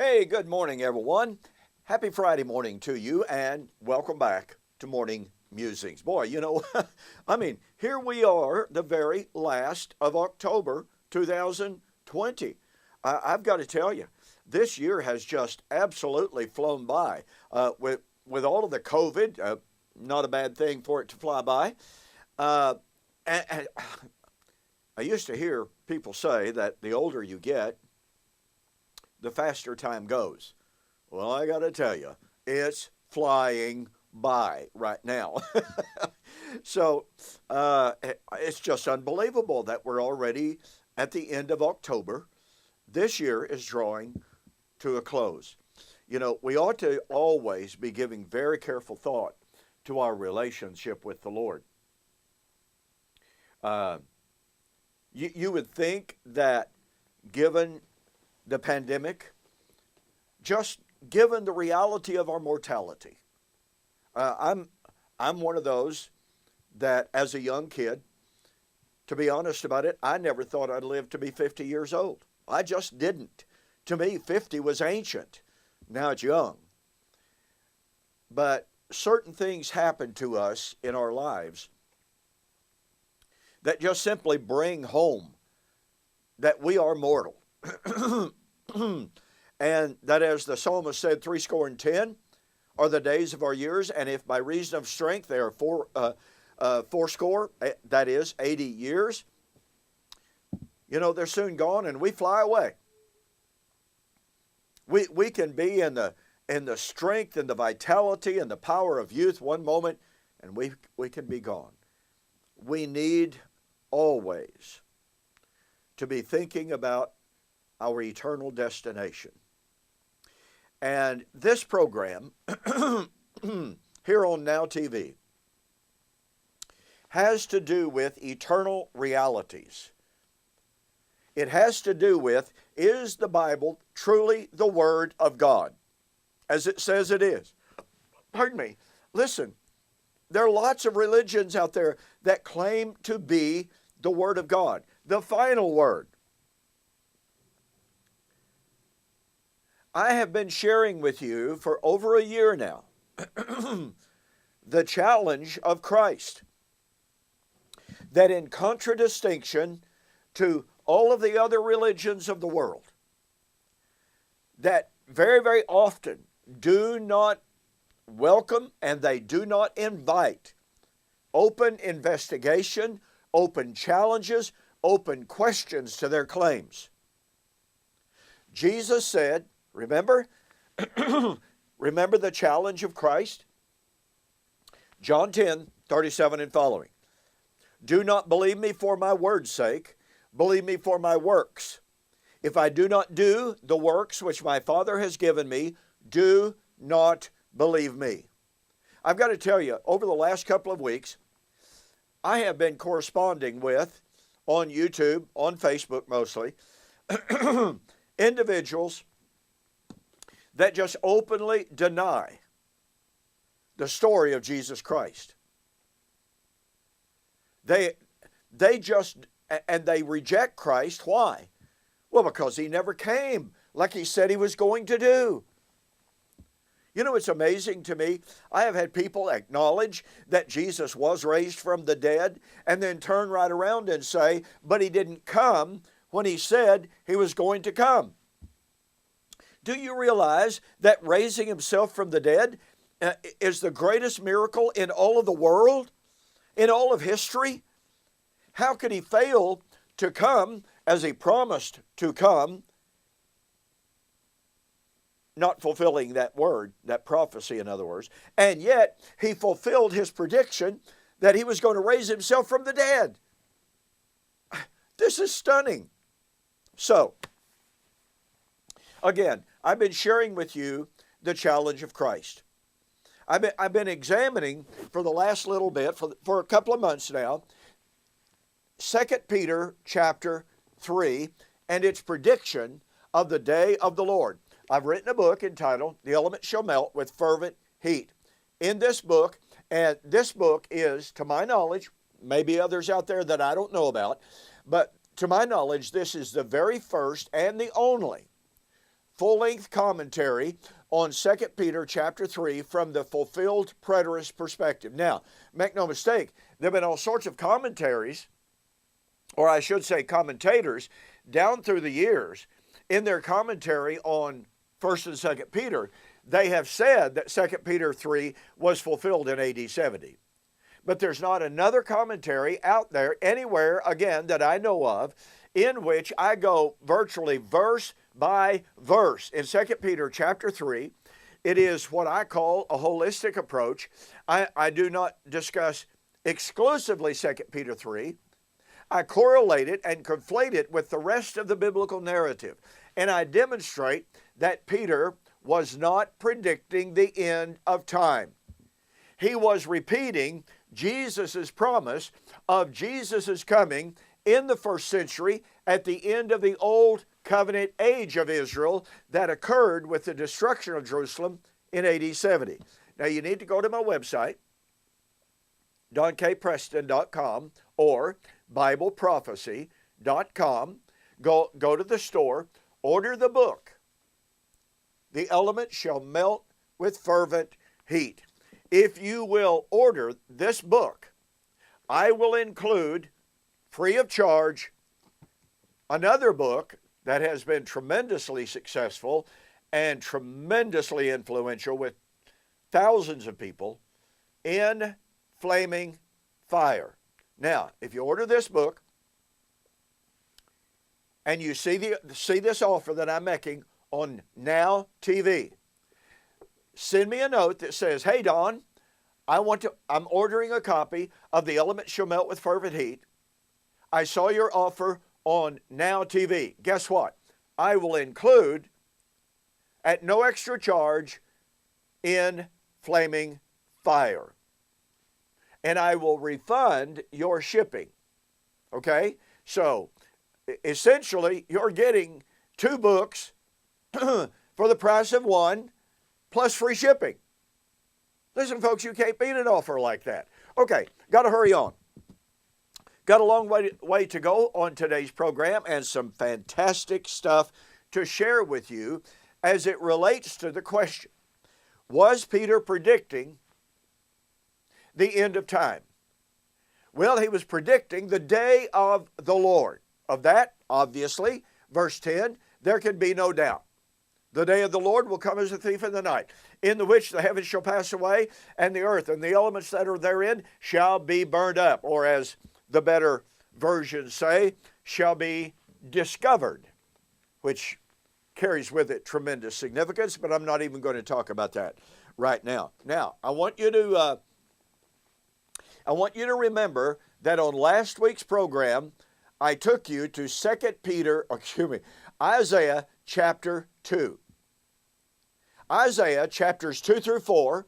Hey, good morning, everyone. Happy Friday morning to you, and welcome back to Morning Musings. Boy, here we are, the very last of October 2020. I've got to tell you, this year has just absolutely flown by. With all of the COVID, not a bad thing for it to fly by. And I used to hear people say that the older you get, the faster time goes. Well, I got to tell you, it's flying by right now. So it's just unbelievable that we're already at the end of October. This year is drawing to a close. You know, we ought to always be giving very careful thought to our relationship with the Lord. You would think that given the pandemic, just given the reality of our mortality, I'm one of those that as a young kid, to be honest about it, I never thought I'd live to be 50 years old. I just didn't. To me, 50 was ancient. Now it's young. But certain things happen to us in our lives that just simply bring home that we are mortal. And that, as the psalmist said, 70 are the days of our years, and if by reason of strength they are fourscore, that is 80 years, they're soon gone and we fly away. We can be in the strength and the vitality and the power of youth one moment, and we can be gone. We need always to be thinking about our eternal destination. And this program here on NowTV has to do with eternal realities. It has to do with, is the Bible truly the Word of God, as it says it is? Pardon me. Listen, there are lots of religions out there that claim to be the Word of God, the final Word. I have been sharing with you for over a year now the challenge of Christ, that in contradistinction to all of the other religions of the world, that very, very often do not welcome and they do not invite open investigation, open challenges, open questions to their claims. Jesus said, remember? Remember the challenge of Christ? John 10:37 and following. Do not believe me for my word's sake, believe me for my works. If I do not do the works which my Father has given me, do not believe me. I've got to tell you, over the last couple of weeks, I have been corresponding with, on YouTube, on Facebook mostly, individuals that just openly deny the story of Jesus Christ. They reject Christ. Why? Well, because he never came like he said he was going to do. You know, it's amazing to me. I have had people acknowledge that Jesus was raised from the dead and then turn right around and say, but he didn't come when he said he was going to come. Do you realize that raising himself from the dead is the greatest miracle in all of the world, in all of history? How could he fail to come as he promised to come, not fulfilling that word, that prophecy in other words, and yet he fulfilled his prediction that he was going to raise himself from the dead? This is stunning. So, again, I've been sharing with you the challenge of Christ. I've been examining for the last little bit, for a couple of months now, 2 Peter chapter 3 and its prediction of the day of the Lord. I've written a book entitled, The Elements Shall Melt with Fervent Heat. In this book, and this book is, to my knowledge, maybe others out there that I don't know about, but to my knowledge, this is the very first and the only full-length commentary on 2 Peter chapter 3 from the fulfilled preterist perspective. Now, make no mistake, there have been all sorts of commentaries, or I should say commentators, down through the years in their commentary on 1st and 2nd Peter. They have said that 2 Peter 3 was fulfilled in AD 70. But there's not another commentary out there anywhere, again, that I know of, in which I go virtually verse by verse. In 2 Peter chapter 3, it is what I call a holistic approach. I do not discuss exclusively 2 Peter 3. I correlate it and conflate it with the rest of the biblical narrative. And I demonstrate that Peter was not predicting the end of time. He was repeating Jesus' promise of Jesus' coming in the first century at the end of the Old Covenant age of Israel that occurred with the destruction of Jerusalem in AD 70. Now you need to go to my website, donkpreston.com or BibleProphecy.com. Go to the store, order the book, The Elements Shall Melt with Fervent Heat. If you will order this book, I will include, free of charge, another book that has been tremendously successful and tremendously influential with thousands of people, In Flaming Fire. Now, if you order this book and you see this offer that I'm making on Now TV, send me a note that says, "Hey Don, I'm ordering a copy of The Elements Shall Melt with Fervent Heat. I saw your offer on Now TV." Guess what? I will include, at no extra charge, In Flaming Fire. And I will refund your shipping. Okay? So, essentially, you're getting 2 books for the price of 1, plus free shipping. Listen, folks, you can't beat an offer like that. Okay, got to hurry on. Got a long way to go on today's program and some fantastic stuff to share with you as it relates to the question, was Peter predicting the end of time? Well, he was predicting the day of the Lord. Of that, obviously, verse 10, there can be no doubt. The day of the Lord will come as a thief in the night, in the which the heavens shall pass away, and the earth and the elements that are therein shall be burned up, or as the better versions say, shall be discovered, which carries with it tremendous significance, but I'm not even going to talk about that right now. Now, I want you to remember that on last week's program, I took you to Isaiah chapter 2. Isaiah chapters 2 through 4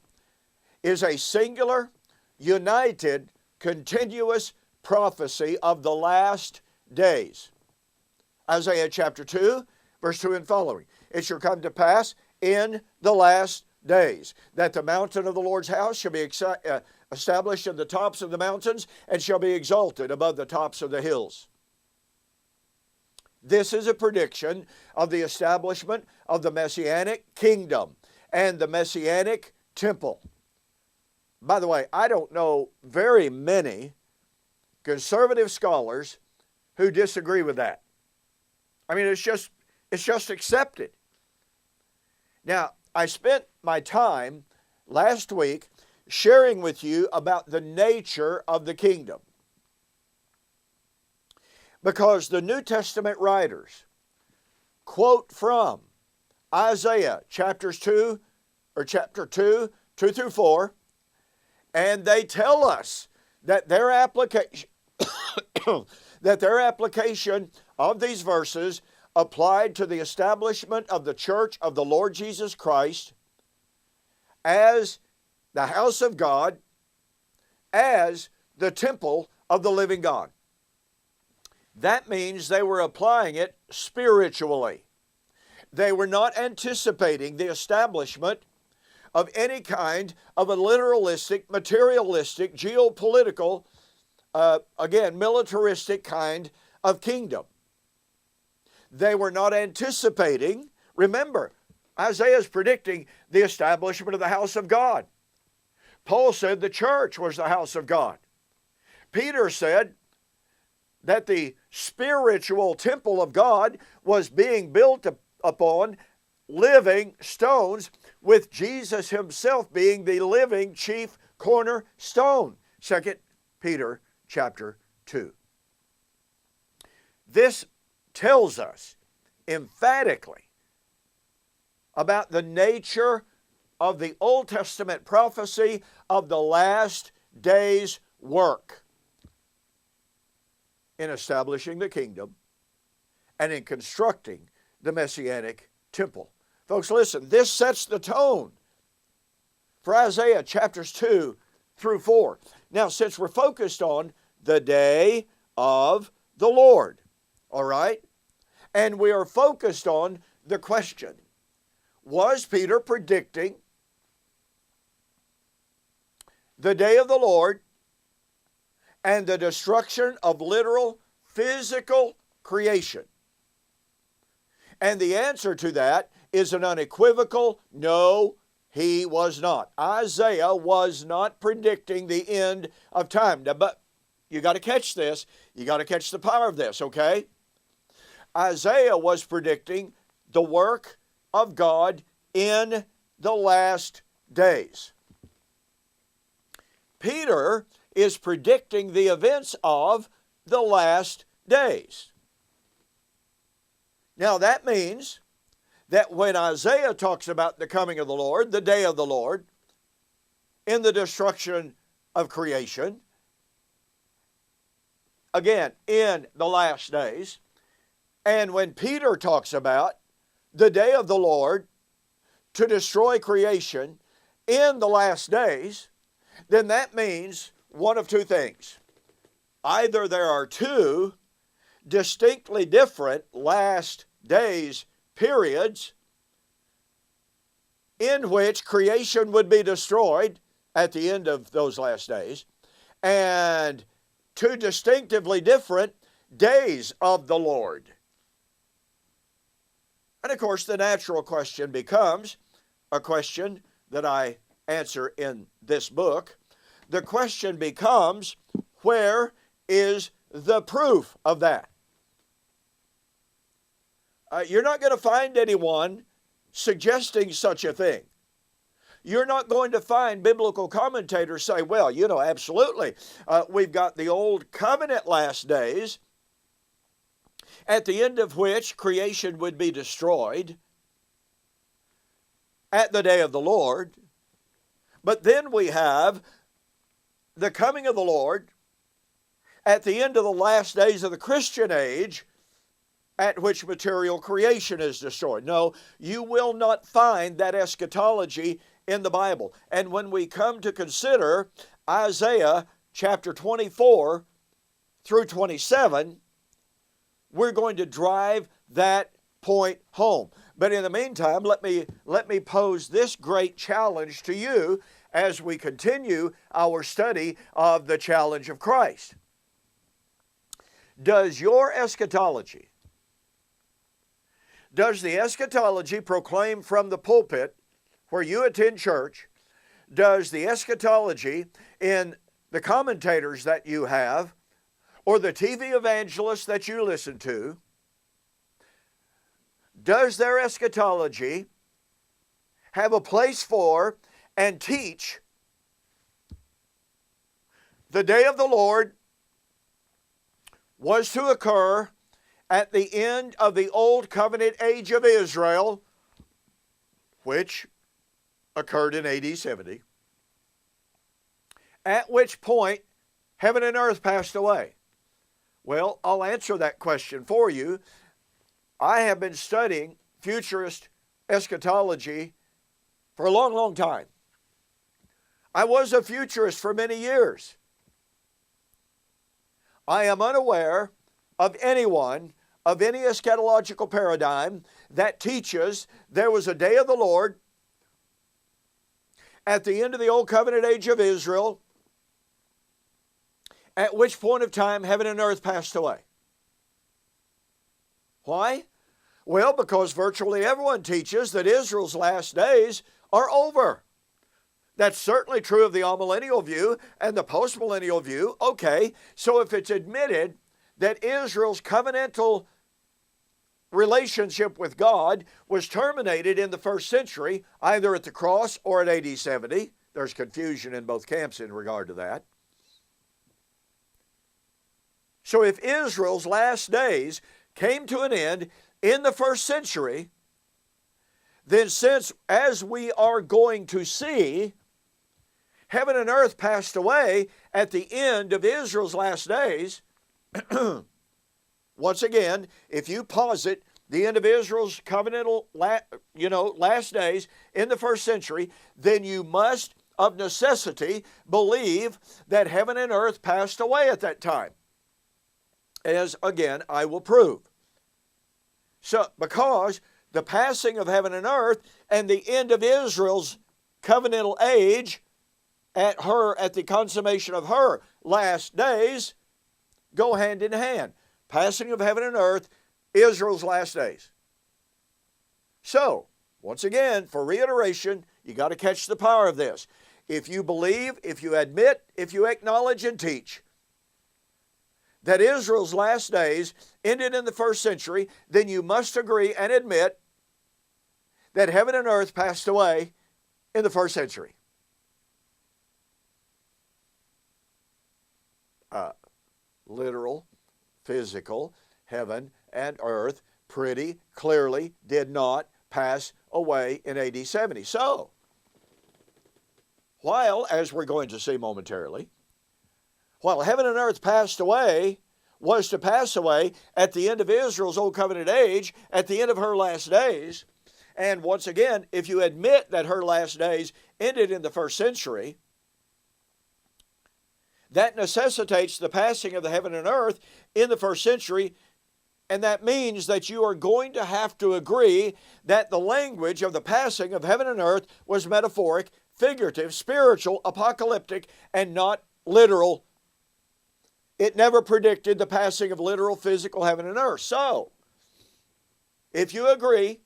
is a singular, united, continuous prophecy of the last days. Isaiah chapter 2, verse 2 and following. It shall come to pass in the last days that the mountain of the Lord's house shall be established in the tops of the mountains and shall be exalted above the tops of the hills. This is a prediction of the establishment of the Messianic kingdom and the Messianic temple. By the way, I don't know very many conservative scholars who disagree with that. I mean, it's just accepted. Now, I spent my time last week sharing with you about the nature of the kingdom, because the New Testament writers quote from Isaiah chapter 2, 2 through 4, and they tell us that their application of these verses applied to the establishment of the church of the Lord Jesus Christ as the house of God, as the temple of the living God. That means they were applying it spiritually. They were not anticipating the establishment of any kind of a literalistic, materialistic, geopolitical, militaristic kind of kingdom. They were not anticipating Remember, Isaiah is predicting the establishment of the house of God. Paul said the church was the house of God. Peter said that the spiritual temple of God was being built upon living stones, with Jesus himself being the living chief cornerstone. 2 Peter chapter 2. This tells us emphatically about the nature of the Old Testament prophecy of the last days' work in establishing the kingdom and in constructing the Messianic temple. Folks, listen, this sets the tone for Isaiah chapters 2 through 4. Now, since we're focused on the day of the Lord, all right, and we are focused on the question, was Peter predicting the day of the Lord and the destruction of literal physical creation? And the answer to that is an unequivocal no, he was not. Isaiah was not predicting the end of time. Now, but you got to catch this. You got to catch the power of this, okay? Isaiah was predicting the work of God in the last days. Peter is predicting the events of the last days. Now that means that when Isaiah talks about the coming of the Lord, the day of the Lord, in the destruction of creation, again, in the last days, and when Peter talks about the day of the Lord to destroy creation in the last days, then that means one of two things. Either there are two distinctly different last days periods in which creation would be destroyed at the end of those last days, and two distinctively different days of the Lord. And of course, the natural question becomes a question that I answer in this book. The question becomes, where is the proof of that? You're not going to find anyone suggesting such a thing. You're not going to find biblical commentators say, well, absolutely. We've got the old covenant last days, at the end of which creation would be destroyed at the day of the Lord. But then we have the coming of the Lord at the end of the last days of the Christian age, at which material creation is destroyed. No, you will not find that eschatology in the Bible. And when we come to consider Isaiah chapter 24 through 27, we're going to drive that point home. But in the meantime, let me pose this great challenge to you as we continue our study of the challenge of Christ. Does your eschatology, does the eschatology proclaimed from the pulpit where you attend church, does the eschatology in the commentators that you have, or the TV evangelists that you listen to, does their eschatology have a place for and teach the day of the Lord was to occur at the end of the Old Covenant age of Israel, which occurred in AD 70, at which point heaven and earth passed away? Well, I'll answer that question for you. I have been studying futurist eschatology for a long, long time. I was a futurist for many years. I am unaware of anyone, of any eschatological paradigm that teaches there was a day of the Lord at the end of the Old Covenant age of Israel, at which point of time heaven and earth passed away. Why? Well, because virtually everyone teaches that Israel's last days are over. That's certainly true of the amillennial view and the postmillennial view. Okay, so if it's admitted that Israel's covenantal relationship with God was terminated in the first century, either at the cross or at AD 70, there's confusion in both camps in regard to that. So if Israel's last days came to an end in the first century, then since, as we are going to see, heaven and earth passed away at the end of Israel's last days, once again, if you posit the end of Israel's covenantal last days in the first century, then you must, of necessity, believe that heaven and earth passed away at that time. As, again, I will prove. So, because the passing of heaven and earth and the end of Israel's covenantal age at the consummation of her last days go hand in hand. Passing of heaven and earth, Israel's last days. So, once again, for reiteration, you got to catch the power of this. If you believe, if you admit, if you acknowledge and teach that Israel's last days ended in the first century, then you must agree and admit that heaven and earth passed away in the first century. Literal, physical, heaven and earth pretty clearly did not pass away in AD 70. So, while, as we're going to see momentarily, while heaven and earth passed away, was to pass away at the end of Israel's Old Covenant age, at the end of her last days, and once again, if you admit that her last days ended in the first century, that necessitates the passing of the heaven and earth in the first century, and that means that you are going to have to agree that the language of the passing of heaven and earth was metaphoric, figurative, spiritual, apocalyptic, and not literal. It never predicted the passing of literal, physical heaven and earth. So, if you agree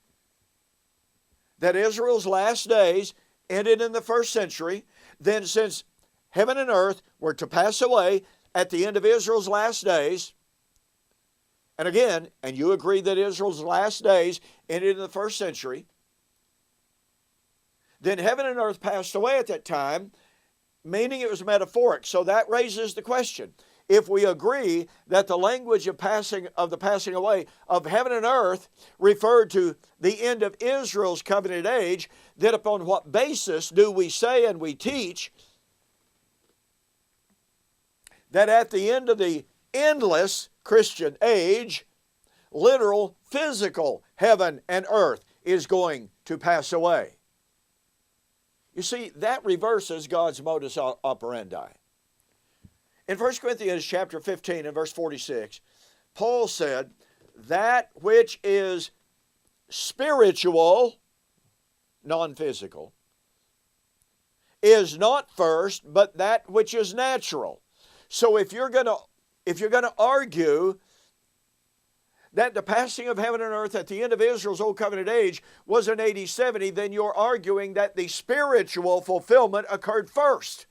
that Israel's last days ended in the first century, then since heaven and earth were to pass away at the end of Israel's last days, and again, and you agree that Israel's last days ended in the first century, then heaven and earth passed away at that time, meaning it was metaphoric. So that raises the question. If we agree that the language of the passing away of heaven and earth referred to the end of Israel's covenant age, then upon what basis do we say and we teach that at the end of the endless Christian age, literal, physical heaven and earth is going to pass away? You see, that reverses God's modus operandi. In 1 Corinthians chapter 15 and verse 46, Paul said, that which is spiritual, non-physical, is not first, but that which is natural. So if you're going to argue that the passing of heaven and earth at the end of Israel's Old Covenant age was in AD 70, then you're arguing that the spiritual fulfillment occurred first,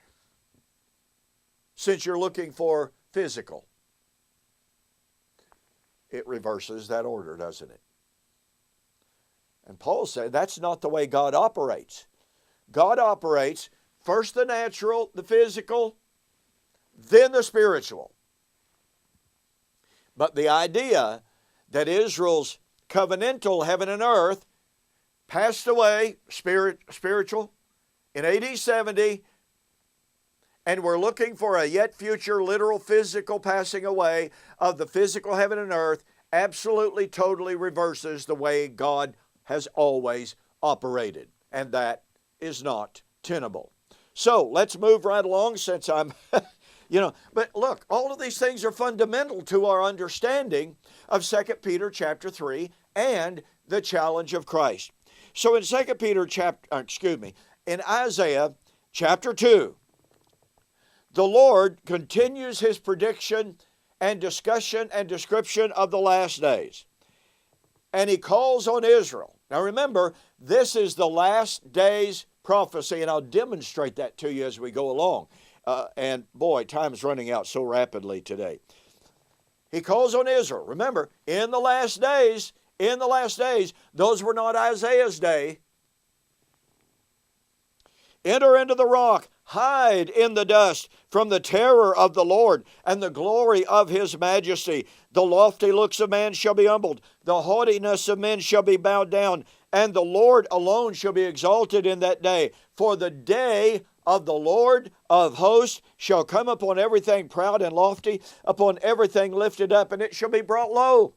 since you're looking for physical. It reverses that order, doesn't it? And Paul said that's not the way God operates. God operates first the natural, the physical, then the spiritual. But the idea that Israel's covenantal heaven and earth passed away, spiritual, in AD 70, and we're looking for a yet future literal physical passing away of the physical heaven and earth, absolutely, totally reverses the way God has always operated. And that is not tenable. So let's move right along since I'm, but look, all of these things are fundamental to our understanding of 2 Peter chapter 3 and the challenge of Christ. So in in Isaiah chapter 2, the Lord continues his prediction and discussion and description of the last days. and he calls on Israel. Now remember, this is the last days prophecy, and I'll demonstrate that to you as we go along. And boy, time's running out so rapidly today. He calls on Israel. Remember, in the last days, those were not Isaiah's day. Enter into the rock, hide in the dust from the terror of the Lord and the glory of his majesty. The lofty looks of man shall be humbled, the haughtiness of men shall be bowed down, and the Lord alone shall be exalted in that day. For the day of the Lord of hosts shall come upon everything proud and lofty, upon everything lifted up, and it shall be brought low.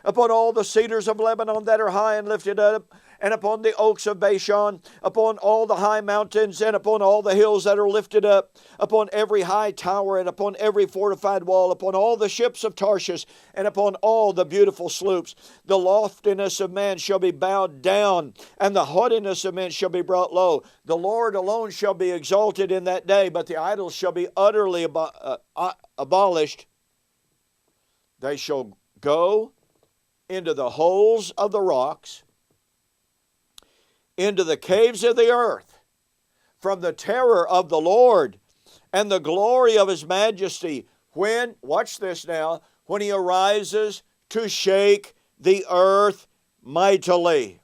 Upon all the cedars of Lebanon that are high and lifted up, and upon the oaks of Bashan, upon all the high mountains, and upon all the hills that are lifted up, upon every high tower, and upon every fortified wall, upon all the ships of Tarshish, and upon all the beautiful sloops. The loftiness of man shall be bowed down, and the haughtiness of men shall be brought low. The Lord alone shall be exalted in that day, but the idols shall be utterly abolished. They shall go into the holes of the rocks, into the caves of the earth, from the terror of the Lord and the glory of his majesty, when, watch this now, when he arises to shake the earth mightily.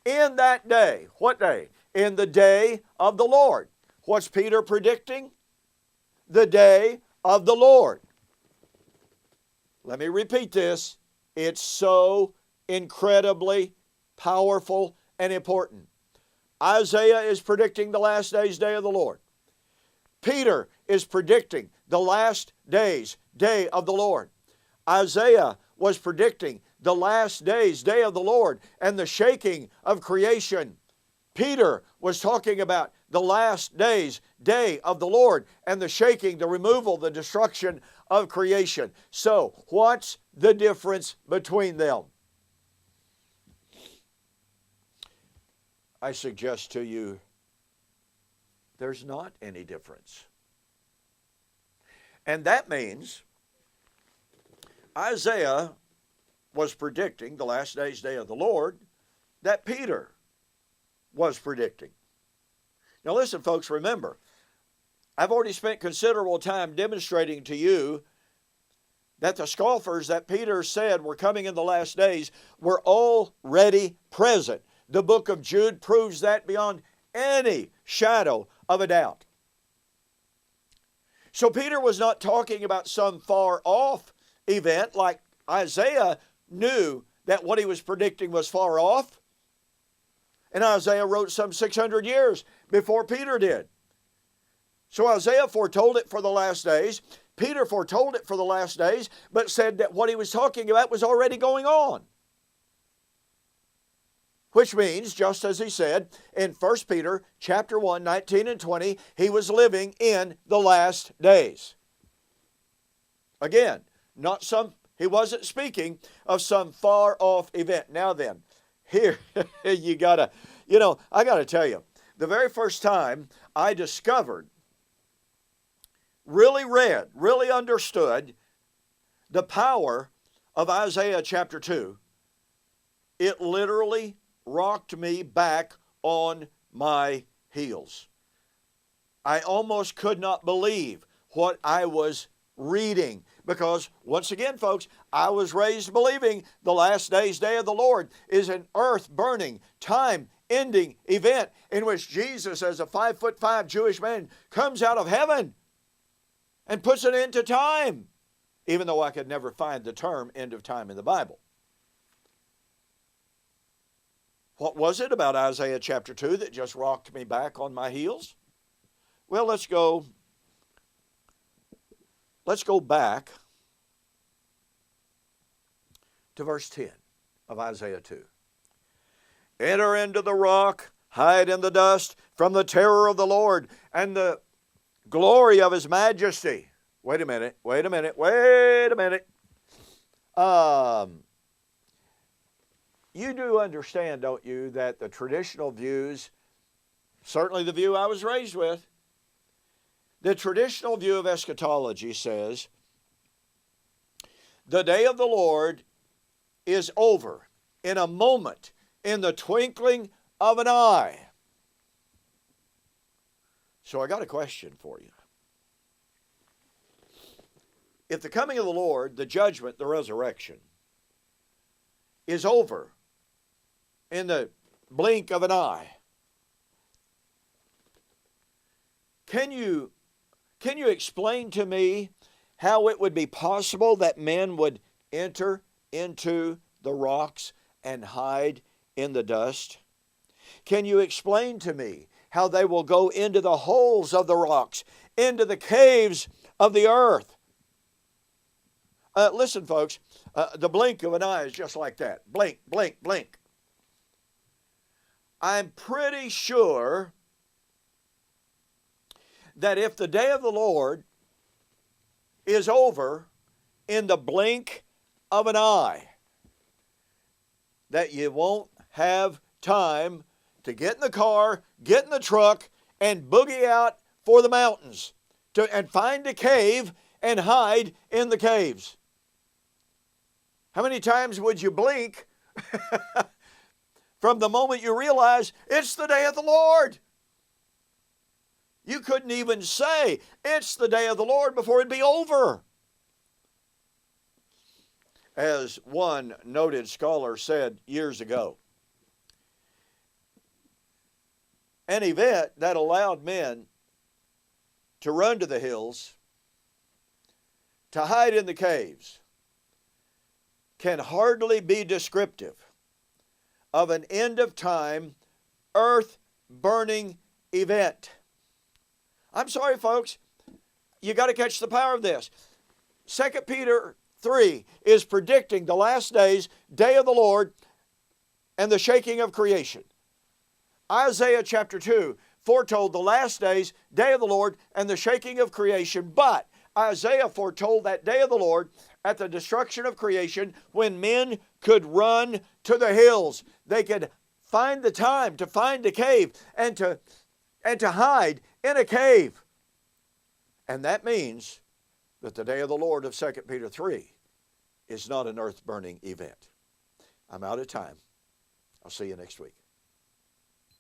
In that day, what day? In the day of the Lord. What's Peter predicting? The day of the Lord. Let me repeat this. It's so incredibly powerful and important. Isaiah is predicting the last days, day of the Lord. Peter is predicting the last days, day of the Lord. Isaiah was predicting the last days, day of the Lord, and the shaking of creation. Peter was talking about the last days, day of the Lord, and the shaking, the removal, the destruction of creation. So, what's the difference between them? I suggest to you, there's not any difference. And that means Isaiah was predicting the last days, day of the Lord, that Peter was predicting. Now listen, folks, remember, I've already spent considerable time demonstrating to you that the scoffers that Peter said were coming in the last days were already present. The book of Jude proves that beyond any shadow of a doubt. So Peter was not talking about some far off event like Isaiah knew that what he was predicting was far off. And Isaiah wrote some 600 years before Peter did. So Isaiah foretold it for the last days. Peter foretold it for the last days, but said that what he was talking about was already going on. Which means, just as he said in 1 Peter chapter 1, 19 and 20, he was living in the last days. Again, he wasn't speaking of some far off event. Now then, here, I got to tell you, the very first time I discovered, really read, really understood the power of Isaiah chapter 2, it literally rocked me back on my heels. I almost could not believe what I was reading because, once again, folks, I was raised believing the last days, day of the Lord is an earth-burning, time-ending event in which Jesus, as a 5'5" Jewish man, comes out of heaven and puts an end to time, even though I could never find the term end of time in the Bible. What was it about Isaiah chapter 2 that just rocked me back on my heels? Well, let's go back to verse 10 of Isaiah 2. Enter into the rock, hide in the dust from the terror of the Lord and the glory of his majesty. Wait a minute. You do understand, don't you, that the traditional views, certainly the view I was raised with, the traditional view of eschatology says the day of the Lord is over in a moment, in the twinkling of an eye. So I got a question for you. If the coming of the Lord, the judgment, the resurrection, is over in the blink of an eye, can you explain to me how it would be possible that men would enter into the rocks and hide in the dust? Can you explain to me how they will go into the holes of the rocks, into the caves of the earth? Listen, folks, the blink of an eye is just like that. Blink, blink, blink. I'm pretty sure that if the day of the Lord is over in the blink of an eye, that you won't have time to get in the car, get in the truck, and boogie out for the mountains and find a cave and hide in the caves. How many times would you blink from the moment you realize it's the day of the Lord? You couldn't even say it's the day of the Lord before it'd be over. As one noted scholar said years ago, an event that allowed men to run to the hills, to hide in the caves, can hardly be descriptive of an end-of-time, earth-burning event. I'm sorry, folks. You got to catch the power of this. 2 Peter 3 is predicting the last days, day of the Lord, and the shaking of creation. Isaiah chapter 2 foretold the last days, day of the Lord, and the shaking of creation. But Isaiah foretold that day of the Lord at the destruction of creation when men could run to the hills. They could find the time to find a cave and to hide in a cave. And that means that the day of the Lord of 2 Peter 3 is not an earth-burning event. I'm out of time. I'll see you next week.